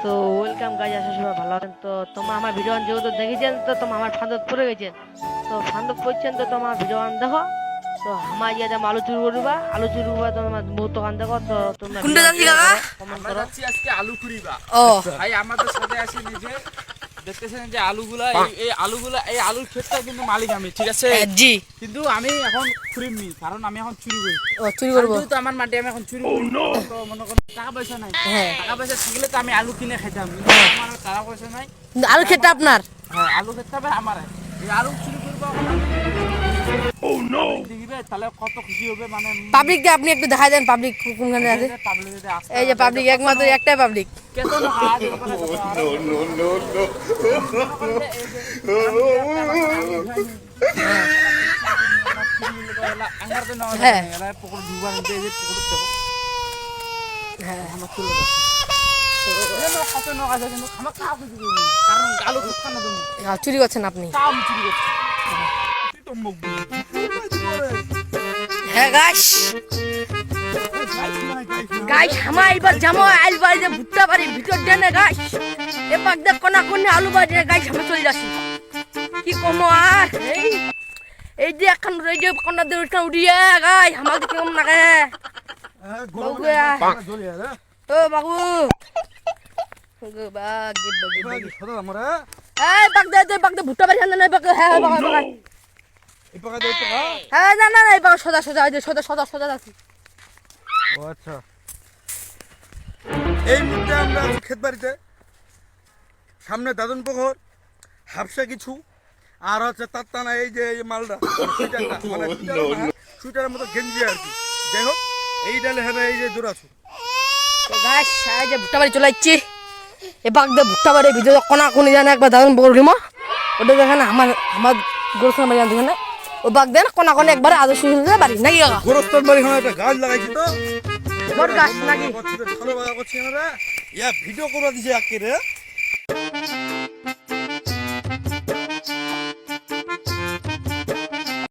তো welcome guys, আসা সবাই ভালো আছেন। তো তোমার আমার ভিডিও যেহেতু দেখেছেন, তো তোমার আমার ফান্দত পড়ে গেছেন, তো ফান্দত পড়ছেন, তো তোমার ভিডিও দেখো। তো আমার ইয়ে আলু চুরি করবা, আলু চুরি করবা, তোমার বহুত দোকান দেখো। তো তোমরা কোনটা যাচ্ছি কাকা? কমেন্ট আমরা করো। যাচ্ছি আজকে আলু কুড়িবা। ও ভাই আমাদের সাথে আসি নিজে দেখতেছেন যে আলুগুলা এই আলুর ক্ষেতটা কিন্তু মালিক আমি, ঠিক আছে? জি কিন্তু আমি এখন খুঁড়িনি, কারণ আমি এখন চুরি করি। ও চুরি করবো। তো আমার মাটি আমি এখন চুরি করি। তো মনে করেন টাকা পয়সা নাই, হ্যাঁ টাকা পয়সা থাকলে তো আমি আলু কিনে খাইতাম, কিন্তু আমার আর টাকা পয়সা নাই। কিন্তু আলু খেতে আপনার হ্যাঁ, আলু খেতে হবে আমার। এই আলু চুরি করবো দেখিবে তাহলে কত খুশি হবে। মানে পাবলিককে আপনি একটু দেখা দেন, পাবলিক কোনখানে আছে? এই যে পাবলিক, একমাত্র একটাই পাবলিক। হ্যাঁ হ্যাঁ চুরি করছেন আপনি। হ্যাঁ গাইস গাইস আমার এবার জামা আইল বাড়িতে ভুট্টা বাড়ি ভিতর দেন গাইস। এবার দেখ কোনা কোনে আলু বাড়ি গাইস আমি চলে যাচ্ছি। কি কমো আর এই যে এখন এই যে কোনা দৌড়টা উড়িয়ে গাইস আমার দিকে কম লাগে। ও বাবু বাগদে ভুট্টা বাড়ি না হ্যাঁ হ্যাঁ না না না এই সোজা সোজা সোজা সোজা সোজা যাচ্ছি। ও আচ্ছা, এই মুহূর্তে আমরা আছি ক্ষেত বাড়িতে। সামনে দাদন পুকুর, হাফসা কিছু, আর হচ্ছে তার টানা এই যে মালটা সুইটারটা, মানে সুইটারের মতো গেঞ্জি আর কি। যাই হোক, এই ডালে হবে এই যে জোড়াছু। তো গাইস এই যে ভুট্টা বাড়ি চলে যাচ্ছি। এ বাগদে ভুট্টা বাড়ির ভিতরে কোনা কোনি জানে একবার দাদন পুকুর লিমো ওটা দেখেন আমার আমার গোরস্থান বাড়ি জানতে না ও বাগদে না কোনা কোনে একবারে আদর্শ বাড়ি নাকি কাকা? গোরস্থান বাড়ি হয় একটা গাছ লাগাইছি তো বড় গাছ নাকি? ভালো করছি আমরা, ইয়া ভিডিও করে দিছে আজকে রে।